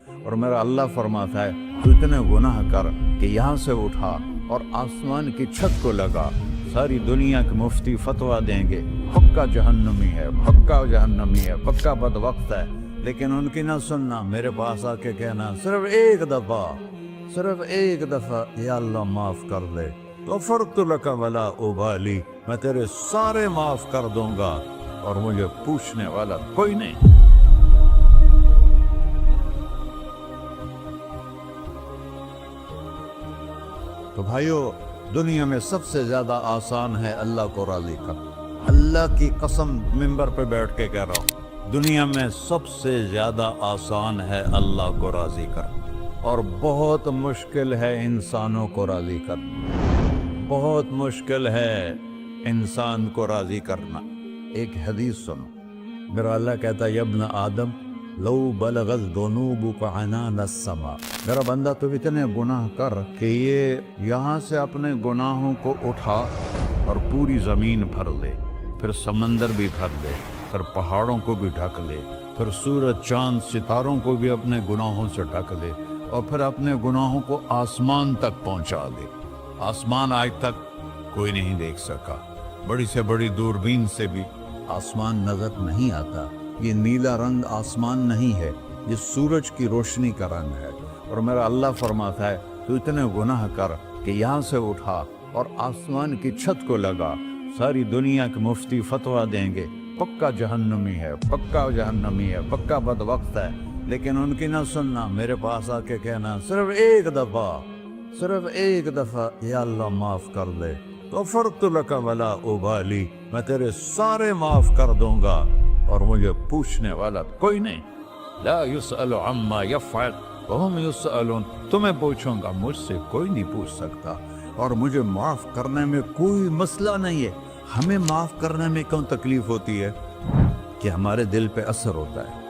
اور میرا اللہ فرماتا ہے تو اتنے گناہ کر کہ یہاں سے اٹھا اور آسمان کی چھت کو لگا، ساری دنیا کے مفتی فتویٰ دیں گے پکا جہنمی ہے، پکا جہنمی ہے، پکا بدبخت ہے، لیکن ان کی نہ سننا، میرے پاس آ کے کہنا صرف ایک دفعہ یا اللہ معاف کر دے، غفرت لک ولا ابالی، میں تیرے سارے معاف کر دوں گا اور مجھے پوچھنے والا کوئی نہیں۔ تو بھائیو، دنیا میں سب سے زیادہ آسان ہے اللہ کو راضی کرنا، اللہ کی قسم ممبر پہ بیٹھ کے کہہ رہا ہوں، دنیا میں سب سے زیادہ آسان ہے اللہ کو راضی کرنا، اور بہت مشکل ہے انسانوں کو راضی کرنا، بہت مشکل ہے انسان کو راضی کرنا۔ ایک حدیث سنو، میرا اللہ کہتا ہے یا ابن آدم لو بلغت ذنوبک عنان السماء، میرا بندہ تو اتنے گناہ کر کہ یہ یہاں سے اپنے گناہوں کو اٹھا اور پوری زمین بھر لے، پھر سمندر بھی بھر لے، پھر پہاڑوں کو بھی ڈھک لے، پھر سورج چاند ستاروں کو بھی اپنے گناہوں سے ڈھک لے، اور پھر اپنے گناہوں کو آسمان تک پہنچا دے۔ آسمان آج تک کوئی نہیں دیکھ سکا، بڑی سے بڑی دوربین سے بھی آسمان نظر نہیں آتا، یہ نیلا رنگ آسمان نہیں ہے، یہ سورج کی روشنی کا رنگ ہے۔ اور میرا اللہ فرماتا ہے تو اتنے گناہ کر کہ یہاں سے اٹھا اور آسمان کی چھت کو لگا، ساری دنیا کے مفتی فتویٰ دیں گے پکا جہنمی ہے، پکا جہنمی ہے، پکا بدبخت ہے، لیکن ان کی نہ سننا، میرے پاس آ کے کہنا صرف ایک دفعہ یا اللہ معاف کر دے، غفرت لک ولا ابالی، میں تیرے سارے معاف کر دوں گا اور مجھے پوچھنے والا کوئی نہیں۔ لا يسأل عما يفعل وهم يسألون، تمہیں پوچھوں گا، مجھ سے کوئی نہیں پوچھ سکتا، اور مجھے معاف کرنے میں کوئی مسئلہ نہیں ہے۔ ہمیں معاف کرنے میں کیوں تکلیف ہوتی ہے؟ کہ ہمارے دل پہ اثر ہوتا ہے۔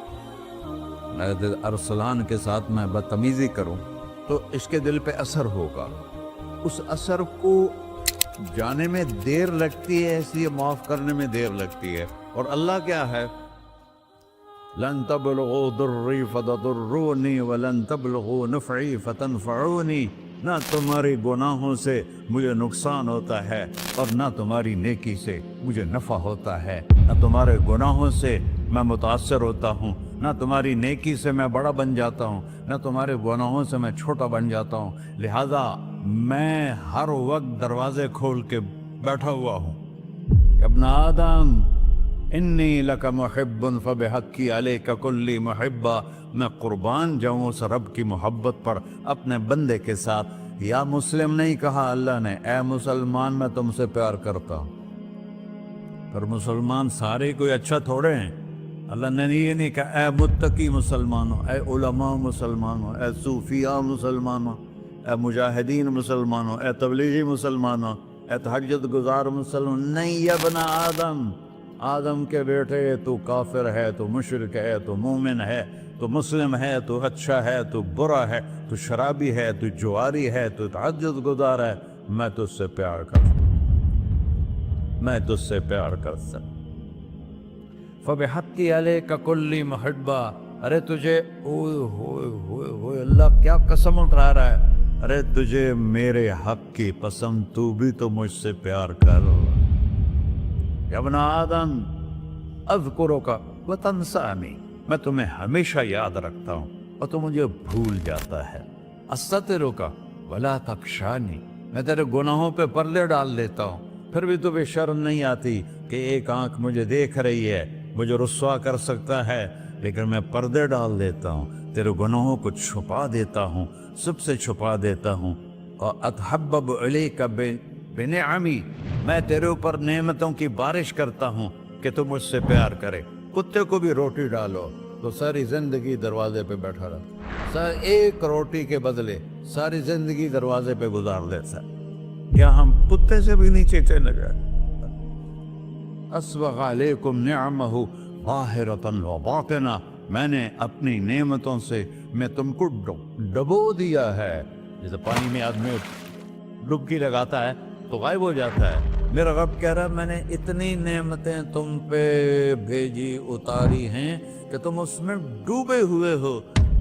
میں ارسلان کے ساتھ میں بدتمیزی کروں تو اس کے دل پہ اثر ہوگا، اس اثر کو جانے میں دیر لگتی ہے، اس لیے معاف کرنے میں دیر لگتی ہے۔ اور اللہ کیا ہے؟ لن تبلغوا ضری فتضرونی ولن تبلغوا نفعی فتنفعونی، نہ تمہاری گناہوں سے مجھے نقصان ہوتا ہے اور نہ تمہاری نیکی سے مجھے نفع ہوتا ہے، نہ تمہارے گناہوں سے میں متاثر ہوتا ہوں، نہ تمہاری نیکی سے میں بڑا بن جاتا ہوں، نہ تمہارے گناہوں سے میں چھوٹا بن جاتا ہوں، لہذا میں ہر وقت دروازے کھول کے بیٹھا ہوا ہوں۔ ابن آدم انی لک محب فبحقی علیک کلی محبہ، میں قربان جاؤں اس رب کی محبت پر اپنے بندے کے ساتھ۔ یا مسلم نہیں کہا اللہ نے، اے مسلمان میں تم سے پیار کرتا ہوں۔ پر مسلمان سارے کوئی اچھا تھوڑے ہیں، اللہ نے یہ نہیں کہا اے متقی مسلمانوں، اے علماء مسلمانوں، اے صوفیاء مسلمانوں، اے مجاہدین مسلمانوں، اے تبلیغی مسلمانوں، اے تہجد گزار مسلمان، نہیں یا ابن آدم، آدم کے بیٹے، تو کافر ہے، تو مشرک ہے، تو مومن ہے، تو مسلم ہے، تو اچھا ہے، تو برا ہے، تو شرابی ہے، تو جواری ہے، تو تہجد گزار ہے، میں تجھ سے پیار کرتا ہوں، میں تجھ سے پیار کرتا ہوں۔ فبحقی علیک کلی محبہ، ارے تجھے اوئے ہوئے ہوئے ہوئے، اللہ کیا قسم اٹھا رہا ہے، ارے تجھے میرے حق کی قسم، تو بھی تو مجھ سے پیار کر۔ یا ابن آدم اذکرک وتنسانی، میں تمہیں ہمیشہ یاد رکھتا ہوں اور تو مجھے بھول جاتا ہے۔ استترک ولا تخشانی، میں تیرے گناہوں پہ پردے ڈال دیتا ہوں، پھر بھی تمہیں شرم نہیں آتی کہ ایک آنکھ مجھے دیکھ رہی ہے، مجھے رسوا کر سکتا ہے، لیکن میں پردے ڈال دیتا ہوں، تیرے گناہوں کو چھپا دیتا ہوں، سب سے چھپا دیتا ہوں۔ اور اتحبب علیک بنعمی، میں تیرے اوپر نعمتوں کی بارش کرتا ہوں کہ تو مجھ سے پیار کرے۔ کتے کو بھی روٹی ڈالو تو ساری زندگی دروازے پہ بیٹھا رہتا، ایک روٹی کے بدلے ساری زندگی دروازے پہ گزار دیتا، کیا ہم کتے سے بھی نیچے چلے گئے؟ اسبغ علیکم نعمہ ظاہرۃ و باطنہ، میں نے اپنی نعمتوں سے میں تم کو ڈبو دیا ہے، جیسے پانی میں آدمی ڈبکی لگاتا ہے تو غائب ہو جاتا ہے۔ میرا رب کہہ رہا ہے میں نے اتنی نعمتیں تم پہ بھیجی، اتاری ہیں کہ تم اس میں ڈوبے ہوئے ہو،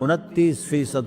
29%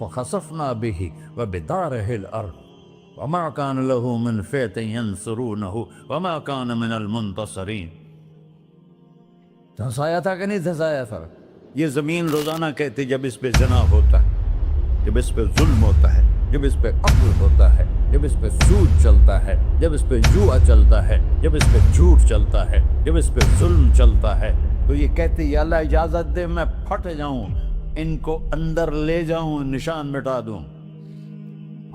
فخسفنا به وبداره الأرض وما كان له من فئة ينصرونه وما كان من المنتصرين. دھنسایا تھا کہ نہیں دھنسایا تھا؟ یہ زمین روزانہ کہتی جب اس پہ زنا ہوتا ہے، جب اس پہ ظلم ہوتا ہے، جب اس پہ قتل ہوتا ہے، جب اس پہ سود چلتا ہے، جب اس پہ جوا چلتا ہے، جب اس پہ جھوٹ چلتا ہے، جب اس پہ ظلم چلتا ہے، تو یہ کہتے یا اللہ اجازت دے میں پھٹ جاؤں، ان کو اندر لے جاؤں، نشان مٹا دوں.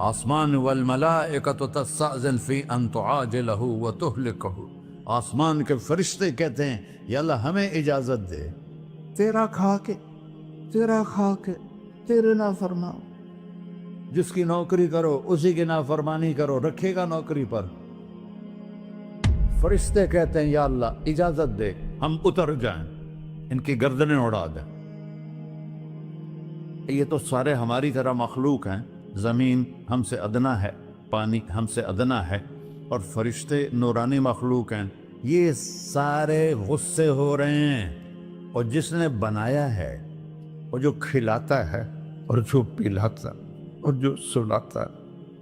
آسمان والملائکۃ تستأذن فی ان تعاجلہ وتہلکہ. آسمان کے فرشتے کہتے ہیں یا اللہ ہمیں اجازت دے، تیرا کھا کے تیرے نافرمان، جس کی نوکری کرو اسی کی نافرمانی کرو، رکھے گا نوکری پر. فرشتے کہتے ہیں یا اللہ اجازت دے ہم اتر جائیں، ان کی گردنیں اڑا دیں. یہ تو سارے ہماری طرح مخلوق ہیں، زمین ہم سے ادنا ہے، پانی ہم سے ادنا ہے، اور فرشتے نورانی مخلوق ہیں. یہ سارے غصے ہو رہے ہیں، اور جس نے بنایا ہے، اور جو کھلاتا ہے، اور جو پلاتا، اور جو سلاتا،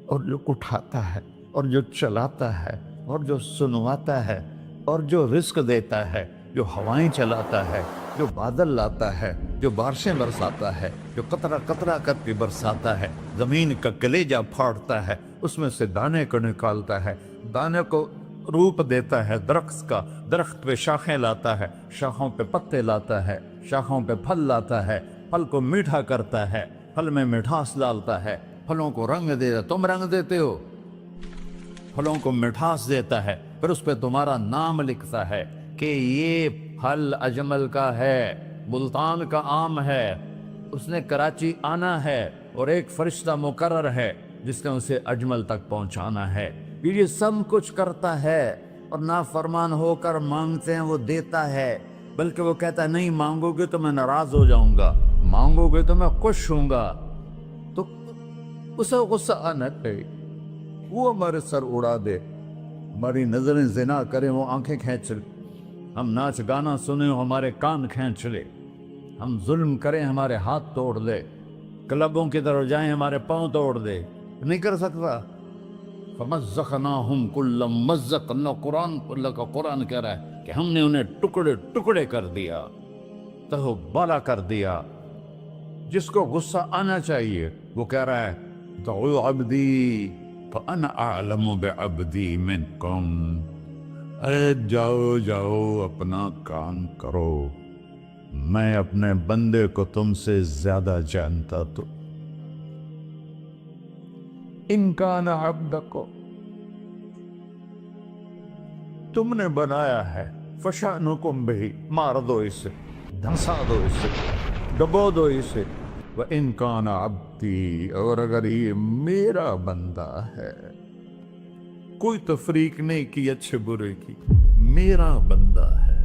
اور جو اٹھاتا ہے، اور جو چلاتا ہے، اور جو سنواتا ہے، اور جو رزق دیتا ہے، جو ہوائیں چلاتا ہے، جو بادل لاتا ہے، جو بارشیں برساتا ہے، جو قطرہ قطرہ کر کے برساتا ہے، زمین کا کلیجہ پھاڑتا ہے، اس میں سے دانے کو نکالتا ہے، دانے کو روپ دیتا ہے درخت کا، درخت پہ شاخیں لاتا ہے، شاخوں پہ پتے لاتا ہے، شاخوں پہ پھل لاتا ہے، پھل کو میٹھا کرتا ہے، پھل میں مٹھاس ڈالتا ہے، پھلوں کو رنگ دیتا. تم رنگ دیتے ہو، پھلوں کو مٹھاس دیتا ہے، پھر اس پہ تمہارا نام لکھتا ہے کہ یہ پھل اجمل کا ہے، ملتان کا آم ہے، اس نے کراچی آنا ہے، اور ایک فرشتہ مقرر ہے جس نے اسے اجمل تک پہنچانا ہے. یہ سب کچھ کرتا ہے، اور نافرمان ہو کر مانگتے ہیں وہ دیتا ہے، بلکہ وہ کہتا ہے نہیں مانگو گے تو میں ناراض ہو جاؤں گا، مانگو گے تو میں خوش ہوں گا. تو اسے غصہ آنا چاہیے، وہ ہمارے سر اڑا دے، ہماری نظریں زنا کریں وہ آنکھیں کھینچ لے، ہم ناچ گانا سنیں ہمارے کان کھینچ لے، ہم ظلم کریں ہمارے ہاتھ توڑ دے، کلبوں کی طرف جائیں ہمارے پاؤں توڑ دے. نہیں کر سکتا. فَمَزَّقْنَاهُمْ كُلَّ مُمَزَّقٍ. اللہ کا قرآن کہہ رہا ہے کہ ہم نے انہیں ٹکڑے ٹکڑے کر دیا، تہو بالا کر دیا. جس کو غصہ آنا چاہیے وہ کہہ رہا ہے دعوا عبدی فأنا أعلم بعبدی منکم. ارے جاؤ جاؤ اپنا کام کرو، میں اپنے بندے کو تم سے زیادہ جانتا. تو ان کان عبدکو، تم نے بنایا ہے، فشانکم بہی، مار دو اسے، دھنسا دو اسے، ڈبو دو اسے. وَإِن كَانَ عَبْدِي، اور اگر یہ میرا بندہ ہے، کوئی تفریق نہیں کی اچھے برے کی، میرا بندہ ہے.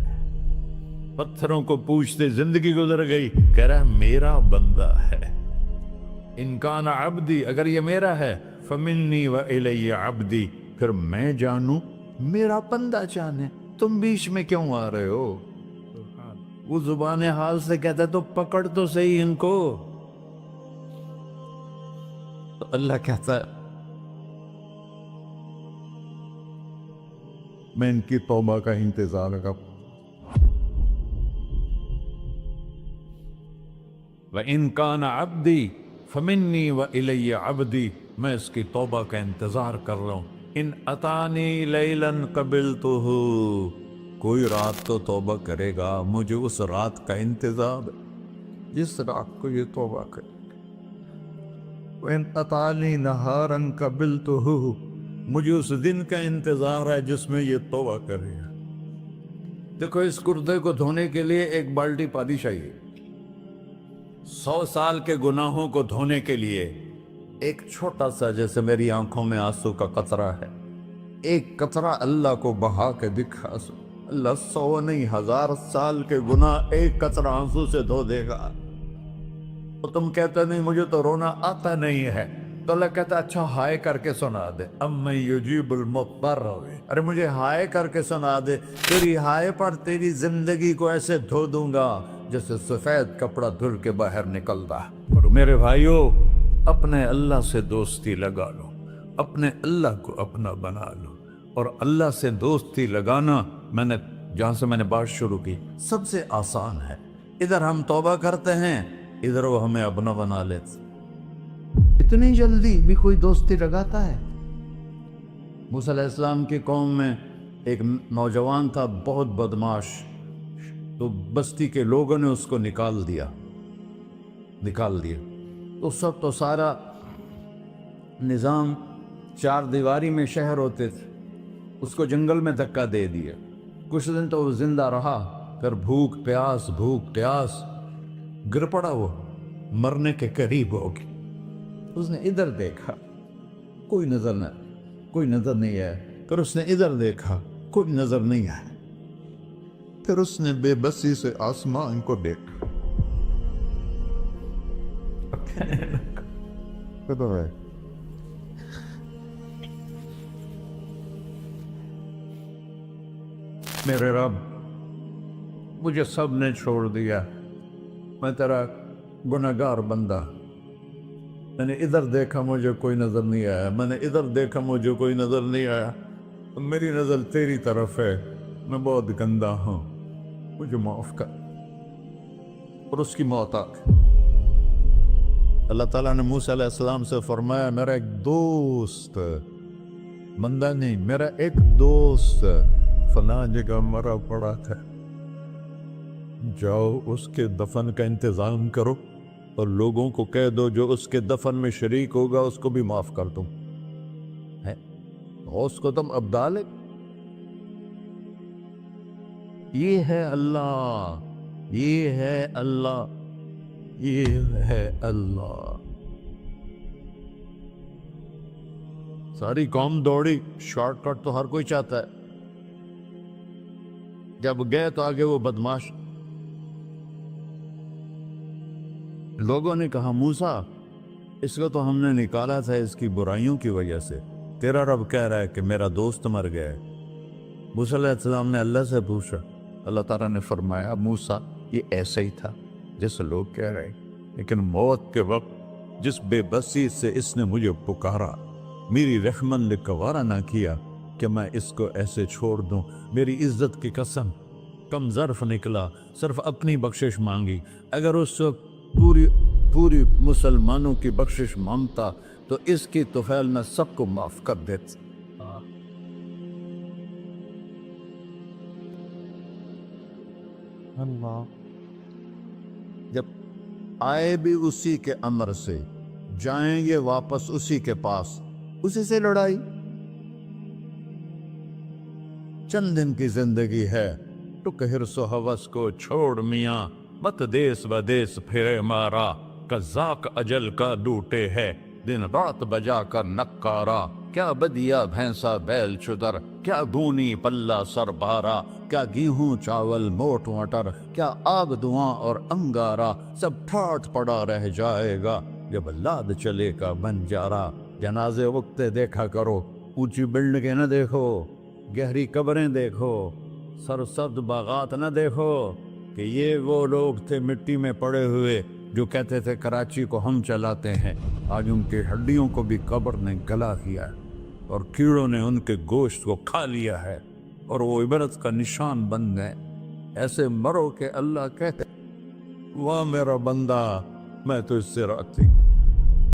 پتھروں کو پوچھتے زندگی گزر گئی، کہہ رہا ہے میرا بندہ ہے. ان کان عبدی، اگر یہ میرا ہے، فمنی وإلی عبدی، پھر میں جانوں میرا بندہ جانے. تم بیچ میں کیوں آ رہے ہو؟ وہ زبان حال سے کہتا ہے تو پکڑ تو صحیح ان کو. تو اللہ کہتا ہے میں ان کی توبہ کا انتظار کروں. وَإِن كَانَ عَبْدِي فَمِنِّي وَإِلَيَّ عَبْدِي، میں اس کی توبہ کا انتظار کر رہا ہوں. ان اتانی لیلاً قبلتہ، کوئی رات تو توبہ کرے گا، مجھے اس رات کا انتظار ہے جس رات کو یہ توبہ کرے. وَإِنْ أَتَانِي نَهَارًا قَبِلْتُهُ، مجھے اس دن کا انتظار ہے جس میں یہ توبہ کرے گا. دیکھو اس کردے کو دھونے کے لیے ایک بالٹی پانی چاہیے. 100 سال کے گناہوں کو دھونے کے لیے ایک چھوٹا سا، جیسے میری آنکھوں میں آنسو کا قطرہ ہے، ایک قطرہ اللہ کو بہا کے دکھا. اللہ 100 نہیں 1000 سال کے گناہ ایک قطرہ آنسو سے دھو دے گا. تو تم کہتے نہیں مجھے تو رونا آتا نہیں ہے، تو اللہ کہتا اچھا ہائے کر کے سنا دے. اَمَّن يُجِيبُ الْمُضْطَرَّ، ارے مجھے ہائے کر کے سنا دے، تیری ہائے پر تیری زندگی کو ایسے دھو دوں گا جیسے سفید کپڑا دھل کے باہر نکلتا. اور میرے بھائیو، اپنے اللہ سے دوستی لگا لو، اپنے اللہ کو اپنا بنا لو۔ اور اللہ سے دوستی لگانا، جہاں سے میں نے بات شروع کی، سب سے آسان ہے۔ ادھر ہم توبہ کرتے ہیں، ادھر وہ ہمیں اپنا بنا لیتے۔ اتنی جلدی بھی کوئی دوستی لگاتا ہے؟ موسیٰ علیہ السلام کی قوم میں ایک نوجوان تھا، بہت بدماش، تو بستی کے لوگوں نے اس کو نکال دیا۔ تو سارا نظام چار دیواری میں شہر ہوتے تھے، اس کو جنگل میں دھکا دے دیا۔ کچھ دن تو وہ زندہ رہا، پھر بھوک پیاس گر پڑا، وہ مرنے کے قریب ہو گیا۔ اس نے ادھر دیکھا، کوئی نظر نہیں آیا۔ پھر اس نے ادھر دیکھا، کوئی نظر نہیں آیا۔ پھر اس نے بے بسی سے آسمان کو دیکھا۔ میرے رب، مجھے سب نے چھوڑ دیا، میں تیرا گنہگار بندہ۔ میں نے ادھر دیکھا، مجھے کوئی نظر نہیں آیا، میں نے ادھر دیکھا، مجھے کوئی نظر نہیں آیا۔ میری نظر تیری طرف ہے، میں بہت گندا ہوں، مجھے معاف کر۔ اور اس کی موت آ گئی۔ اللہ تعالیٰ نے موسیٰ علیہ السلام سے فرمایا، میرا ایک دوست، بندہ نہیں، میرا ایک دوست فلاں جگہ مرا پڑا تھا، جاؤ اس کے دفن کا انتظام کرو اور لوگوں کو کہہ دو جو اس کے دفن میں شریک ہوگا اس کو بھی معاف کر دوں۔ اس کو تم ابدال ہے۔ یہ ہے اللہ، یہ ہے اللہ، یہ ہے اللہ۔ ساری قوم دوڑی، شارٹ کٹ تو ہر کوئی چاہتا ہے۔ جب گئے تو آگے وہ بدماش، لوگوں نے کہا موسیٰ اس کو تو ہم نے نکالا تھا اس کی برائیوں کی وجہ سے، تیرا رب کہہ رہا ہے کہ میرا دوست مر گیا ہے۔ موسیٰ علیہ السلام نے اللہ سے پوچھا، اللہ تعالیٰ نے فرمایا موسیٰ یہ ایسا ہی تھا جیسے لوگ کہہ رہے ہیں، لیکن موت کے وقت جس بے بسی سے اس نے مجھے پکارا، میری رحمت نے گوارا نہ کیا کہ میں اس کو ایسے چھوڑ دوں۔ میری عزت کی قسم، کم ظرف نکلا، صرف اپنی بخشش مانگی۔ اگر اس وقت پوری مسلمانوں کی بخشش مانگتا تو اس کی طفیل میں سب کو معاف کر دیتا۔ اللہ جب آئے بھی اسی کے امر سے، جائیں گے واپس اسی کے پاس، اسی سے لڑائی۔ چند دن کی زندگی ہے، ٹک حرص و ہوس کو چھوڑ میاں، مت دیس بدیس پھرے مارا، قزاق اجل کا ڈوٹے ہے، دن رات بجا کر نکارا، کیا بدیا بھینسا بیل چدر، کیا گونی پلہ سر بارا، کیا گیہوں چاول موٹ مٹر، کیا آگ دھواں اور انگارا، سب ٹھاٹھ پڑا رہ جائے گا جب لاد چلے کا بنجارا۔ جنازے وقتے دیکھا کرو، اونچی بلڈنگیں نہ دیکھو، گہری قبریں دیکھو، سرسبز باغات نہ دیکھو کہ یہ وہ لوگ تھے مٹی میں پڑے ہوئے جو کہتے تھے کراچی کو ہم چلاتے ہیں۔ آج ان کی ہڈیوں کو بھی قبر نے گلا کیا ہے اور کیڑوں نے ان کے گوشت کو کھا لیا ہے اور وہ عبرت کا نشان بن گئے۔ ایسے مرو کہ اللہ کہتے واہ میرا بندہ، میں تو اس سے راضی۔